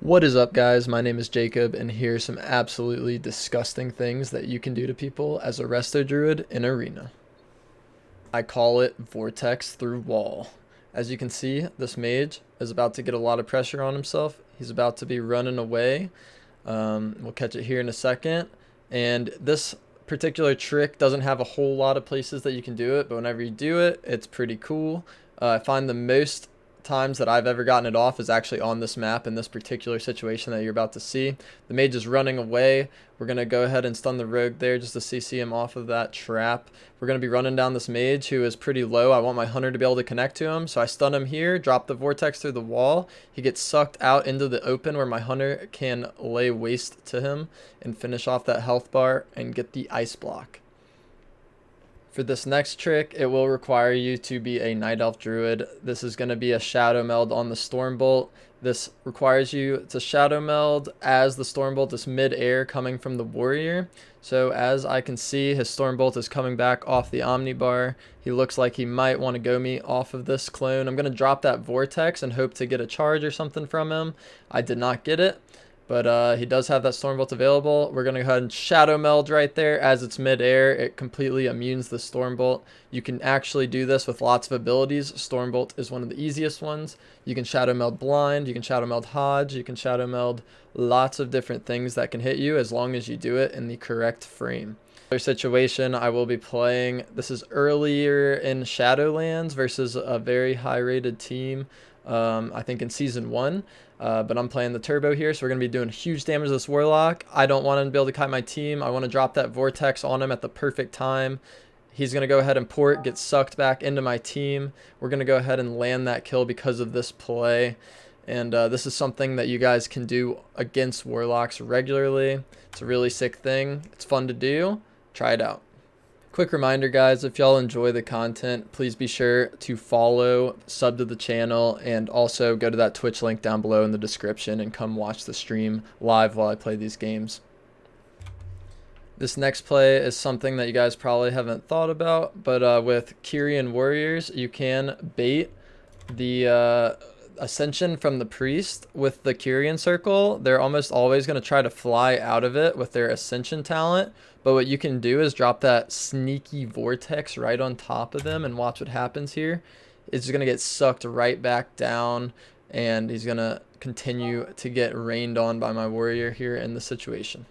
What is up, guys? My name is Jacob, and here's some absolutely disgusting things that you can do to people as a Resto Druid in Arena. I call it Vortex through Wall. As you can see, this mage is about to get a lot of pressure on himself. He's about to be running away. We'll catch it here in a second. And this particular trick doesn't have a whole lot of places that you can do it, but whenever you do it, it's pretty cool. I find the most times that I've ever gotten it off is actually on this map in this particular situation that you're about to see. The mage is running away. We're going to go ahead and stun the rogue there just to CC him off of that trap. We're going to be running down this mage who is pretty low. I want my hunter to be able to connect to him, so I stun him here, drop the vortex through the wall. He gets sucked out into the open where my hunter can lay waste to him and finish off that health bar and get the ice block. For this next trick, it will require you to be a Night Elf Druid. This is going to be a Shadowmeld on the Stormbolt. This requires you to Shadowmeld as the Stormbolt is mid-air coming from the warrior. So as I can see, his Stormbolt is coming back off the Omnibar. He looks like he might want to go me off of this clone. I'm going to drop that Vortex and hope to get a charge or something from him. I did not get it. But he does have that Stormbolt available. We're going to go ahead and Shadowmeld right there as it's mid-air. It completely immunes the Stormbolt. You can actually do this with lots of abilities. Stormbolt is one of the easiest ones. You can Shadowmeld Blind, you can Shadowmeld HOJ, you can Shadowmeld lots of different things that can hit you as long as you do it in the correct frame. Other situation I will be playing, this is earlier in Shadowlands versus a very high-rated team. I think in Season 1. But I'm playing the turbo here, so we're going to be doing huge damage to this warlock. I don't want him to be able to kite my team. I want to drop that vortex on him at the perfect time. He's going to go ahead and port, get sucked back into my team. We're going to go ahead and land that kill because of this play. And this is something that you guys can do against warlocks regularly. It's a really sick thing. It's fun to do. Try it out. Quick reminder, guys, if y'all enjoy the content, please be sure to follow, sub to the channel, and also go to that Twitch link down below in the description and come watch the stream live while I play these games. This next play is something that you guys probably haven't thought about, but with Kyrian warriors, you can bait the Ascension from the priest with the Kyrian circle. They're almost always going to try to fly out of it with their Ascension talent, but what you can do is drop that sneaky vortex right on top of them and watch what happens here. It's going to get sucked right back down, and he's going to continue to get rained on by my warrior here in the situation.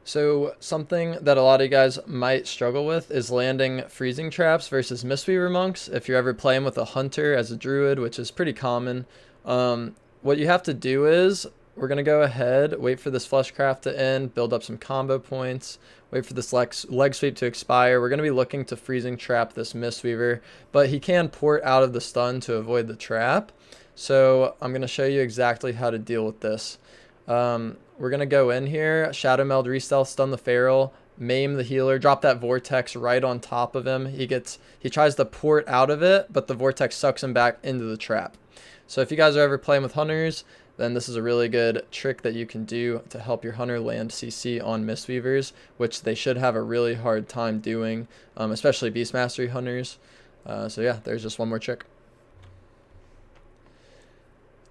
So something that a lot of you guys might struggle with is landing freezing traps versus Mistweaver monks. If you're ever playing with a hunter as a druid, which is pretty common, what you have to do is we're going to go ahead, wait for this Fleshcraft to end, build up some combo points, wait for this leg sweep to expire. We're going to be looking to freezing trap this Mistweaver, but he can port out of the stun to avoid the trap. So I'm going to show you exactly how to deal with this. We're going to go in here, Shadowmeld, Restealth, stun the Feral, maim the healer, drop that Vortex right on top of him. He tries to port out of it, but the Vortex sucks him back into the trap. So if you guys are ever playing with hunters, then this is a really good trick that you can do to help your hunter land CC on Mistweavers, which they should have a really hard time doing, especially Beast Mastery hunters. So yeah, there's just one more trick.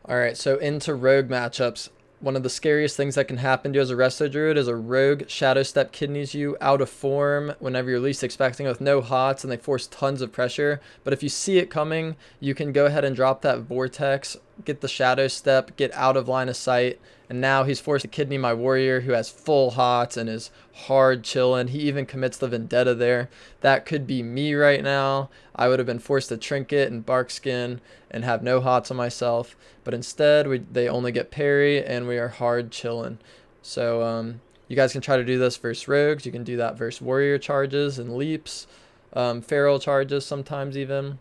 Alright, so into rogue matchups. One of the scariest things that can happen to you as a Resto Druid is a rogue Shadowstep kidneys you out of form whenever you're least expecting with no hots, and they force tons of pressure. But if you see it coming, you can go ahead and drop that Vortex, get the Shadowstep, get out of line of sight, and now he's forced to kidney my warrior who has full hots and is hard chilling. He even commits the vendetta there. That could be me right now. I would have been forced to trinket and bark skin and have no hots on myself, but instead they only get parry and we are hard chilling. So you guys can try to do this versus rogues. You can do that versus warrior charges and leaps, feral charges sometimes even.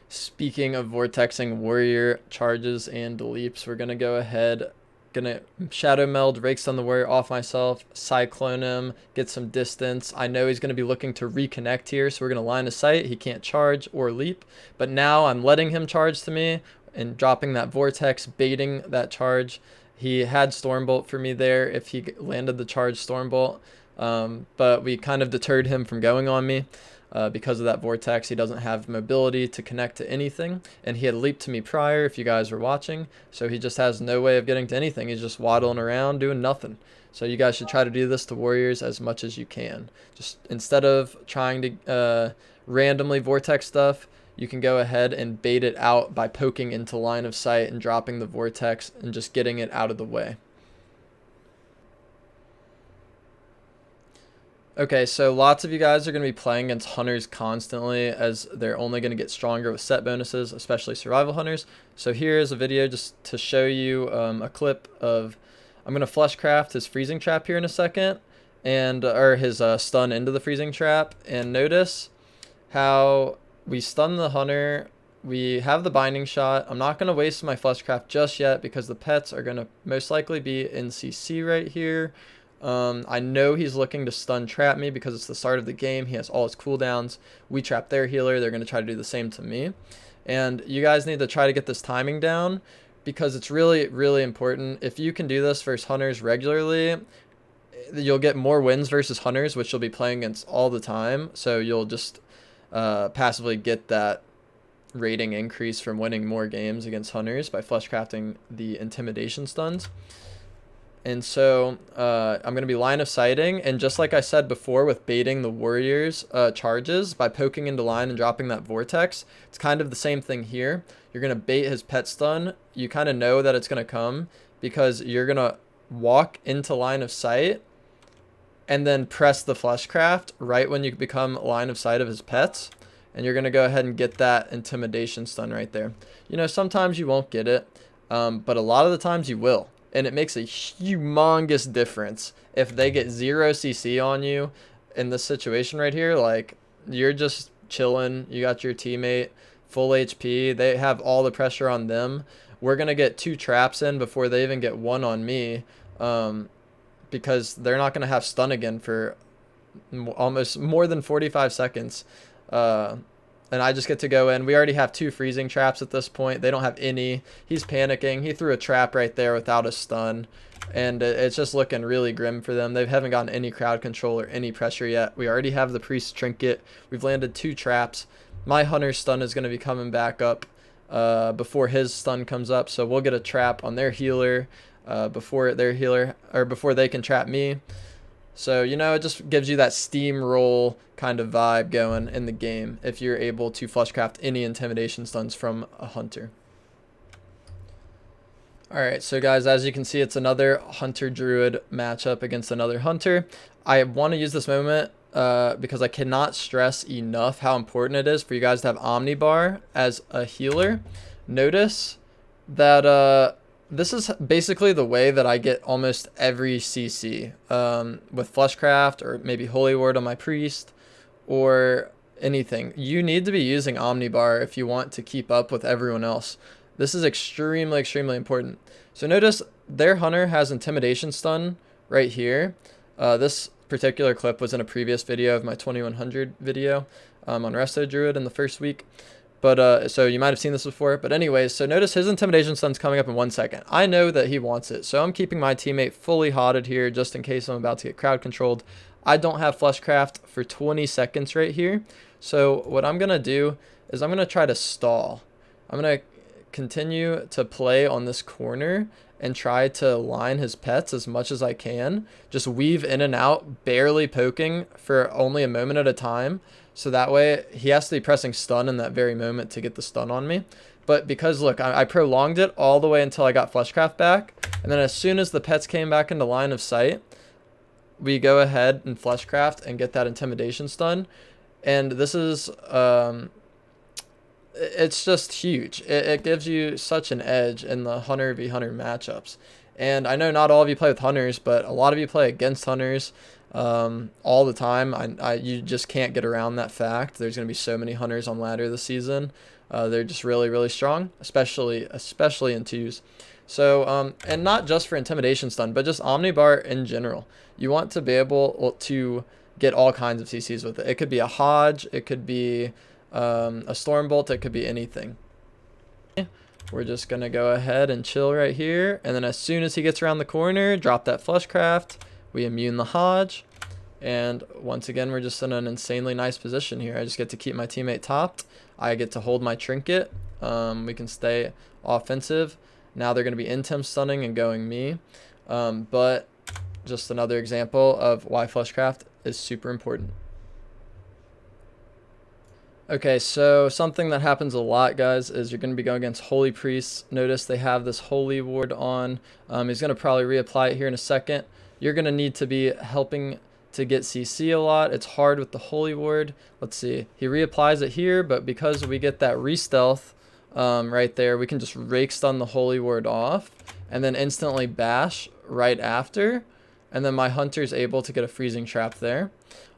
Speaking of vortexing warrior charges and leaps, we're going to go ahead, gonna Shadowmeld, Rakes on the warrior off myself, Cyclone him, get some distance. I know he's going to be looking to reconnect here, so we're going to line of sight. He can't charge or leap, but now I'm letting him charge to me and dropping that Vortex, baiting that charge. He had Stormbolt for me there if he landed the charge Stormbolt, but we kind of deterred him from going on me. Because of that vortex, he doesn't have mobility to connect to anything, and he had leaped to me prior, if you guys were watching, so he just has no way of getting to anything. He's just waddling around doing nothing. So you guys should try to do this to warriors as much as you can. Just instead of trying to randomly vortex stuff, you can go ahead and bait it out by poking into line of sight and dropping the vortex and just getting it out of the way. Okay, so lots of you guys are going to be playing against hunters constantly, as they're only going to get stronger with set bonuses, especially survival hunters. So here is a video just to show you a clip of, I'm going to fleshcraft his freezing trap here in a second, and or his stun into the freezing trap, and notice how we stun the hunter. We have the binding shot. I'm not going to waste my fleshcraft just yet because the pets are going to most likely be in CC right here. I know he's looking to stun trap me because it's the start of the game. He has all his cooldowns. We trap their healer. They're going to try to do the same to me. And you guys need to try to get this timing down because it's really, really important. If you can do this versus hunters regularly, you'll get more wins versus hunters, which you'll be playing against all the time. So you'll just passively get that rating increase from winning more games against hunters by fleshcrafting the intimidation stuns. And so I'm going to be line of sighting, and just like I said before with baiting the warriors charges by poking into line and dropping that vortex, it's kind of the same thing here. You're going to bait his pet stun. You kind of know that it's going to come because you're going to walk into line of sight and then press the fleshcraft right when you become line of sight of his pets, and you're going to go ahead and get that intimidation stun right there. You know, sometimes you won't get it, but a lot of the times you will. And it makes a humongous difference if they get 0 CC on you in this situation right here. Like, you're just chilling. You got your teammate full HP. They have all the pressure on them. We're going to get 2 traps in before they even get 1 on me, because they're not going to have stun again for almost more than 45 seconds. And I just get to go in. We already have 2 freezing traps at this point. They don't have any. He's panicking. He threw a trap right there without a stun. And it's just looking really grim for them. They haven't gotten any crowd control or any pressure yet. We already have the priest trinket. We've landed 2 traps. My hunter's stun is going to be coming back up before his stun comes up. So we'll get a trap on their healer before they can trap me. So, you know, it just gives you that steamroll kind of vibe going in the game if you're able to fleshcraft any intimidation stuns from a hunter. Alright, so guys, as you can see, it's another hunter druid matchup against another hunter. I want to use this moment because I cannot stress enough how important it is for you guys to have Omnibar as a healer. Notice that this is basically the way that I get almost every CC with Fleshcraft or maybe Holy Ward on my priest or anything. You need to be using Omnibar if you want to keep up with everyone else. This is extremely, extremely important. So notice their hunter has intimidation stun right here. This particular clip was in a previous video of my 2100 video on Resto Druid in the first week. But so you might have seen this before. But anyways, so notice his intimidation stun's coming up in 1 second. I know that he wants it, so I'm keeping my teammate fully hotted here just in case I'm about to get crowd controlled. I don't have Fleshcraft for 20 seconds right here. So what I'm going to do is I'm going to try to stall. I'm going to continue to play on this corner and try to line his pets as much as I can. Just weave in and out, barely poking for only a moment at a time. So that way he has to be pressing stun in that very moment to get the stun on me. But because look, I prolonged it all the way until I got Fleshcraft back. And then as soon as the pets came back into line of sight, we go ahead and Fleshcraft and get that intimidation stun. And this is, it's just huge. It gives you such an edge in the hunter v hunter matchups. And I know not all of you play with hunters, but a lot of you play against hunters all the time. You just can't get around that fact. There's going to be so many hunters on ladder this season. They're just really, really strong, especially in twos. So, and not just for intimidation stun, but just Omnibar in general. You want to be able to get all kinds of CCs with it. It could be a HOJ, it could be a Stormbolt, it could be anything. We're just going to go ahead and chill right here. And then as soon as he gets around the corner, drop that Fleshcraft. We immune the HOJ. And once again, we're just in an insanely nice position here. I just get to keep my teammate topped. I get to hold my trinket. We can stay offensive. Now they're going to be intem stunning and going me. But just another example of why Fleshcraft is super important. Okay, so something that happens a lot, guys, is you're going to be going against Holy Priests. Notice they have this Holy Ward on. He's going to probably reapply it here in a second. You're going to need to be helping to get CC a lot. It's hard with the Holy Ward. Let's see. He reapplies it here, but because we get that re-stealth right there, we can just rake stun the Holy Ward off and then instantly bash right after. And then my Hunter's able to get a freezing trap there.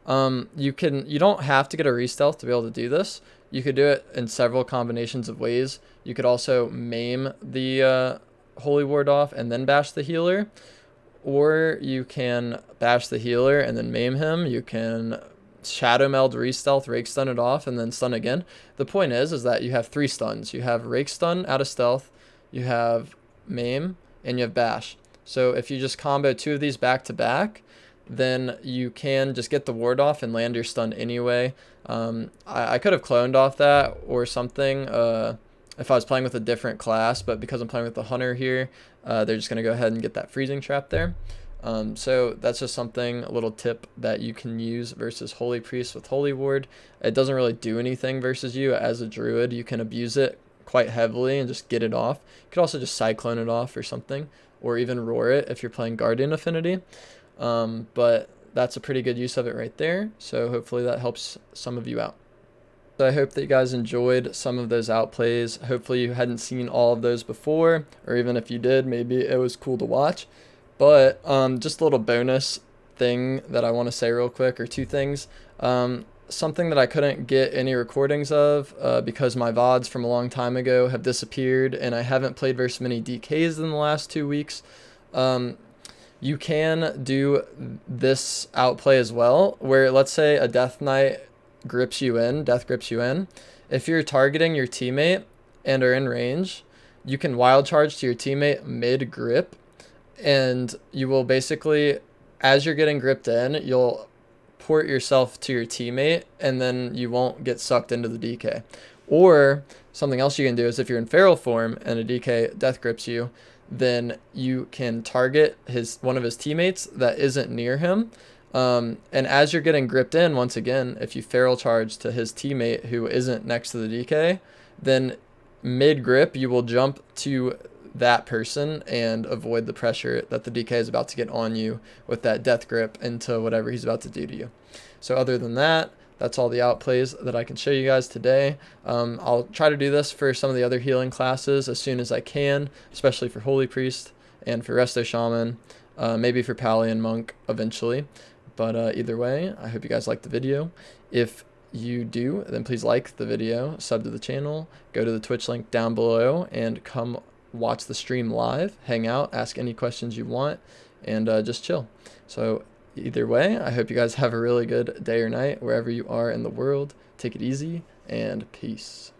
You don't have to get a re-stealth to be able to do this. You could do it in several combinations of ways. You could also maim the Holy Ward off and then bash the healer. Or you can bash the healer and then maim him. You can Shadowmeld re-stealth, rake stun it off, and then stun again. The point is that you have 3 stuns. You have rake stun out of stealth, you have maim, and you have bash. So if you just combo 2 of these back to back, then you can just get the ward off and land your stun anyway. I could have cloned off that or something if I was playing with a different class, but because I'm playing with the Hunter here, they're just going to go ahead and get that freezing trap there. So that's just something, a little tip that you can use versus Holy Priest with Holy Ward. It doesn't really do anything versus you as a Druid. You can abuse it quite heavily and just get it off. You could also just Cyclone it off or something, or even Roar it if you're playing Guardian Affinity. But that's a pretty good use of it right there. So hopefully that helps some of you out. So I hope that you guys enjoyed some of those outplays. Hopefully you hadn't seen all of those before, or even if you did, maybe it was cool to watch. But just a little bonus thing that I want to say real quick, or 2 things. Something that I couldn't get any recordings of because my VODs from a long time ago have disappeared, and I haven't played very many DKs in the last 2 weeks. You can do this outplay as well, where let's say a Death Knight grips you in, death grips you in. If you're targeting your teammate and are in range, you can wild charge to your teammate mid grip, and you will basically, as you're getting gripped in, you'll port yourself to your teammate, and then you won't get sucked into the DK. Or something else you can do is if you're in feral form and a DK death grips you, then you can target one of his teammates that isn't near him. And as you're getting gripped in, once again, if you feral charge to his teammate who isn't next to the DK, then mid grip you will jump to that person and avoid the pressure that the DK is about to get on you with that death grip into whatever he's about to do to you. So other than that, that's all the outplays that I can show you guys today. I'll try to do this for some of the other healing classes as soon as I can, especially for Holy Priest and for Resto Shaman, maybe for Pally and Monk eventually. But either way, I hope you guys liked the video. If you do, then please like the video, sub to the channel, go to the Twitch link down below, and come watch the stream live, hang out, ask any questions you want, and just chill. So either way, I hope you guys have a really good day or night wherever you are in the world. Take it easy, and peace.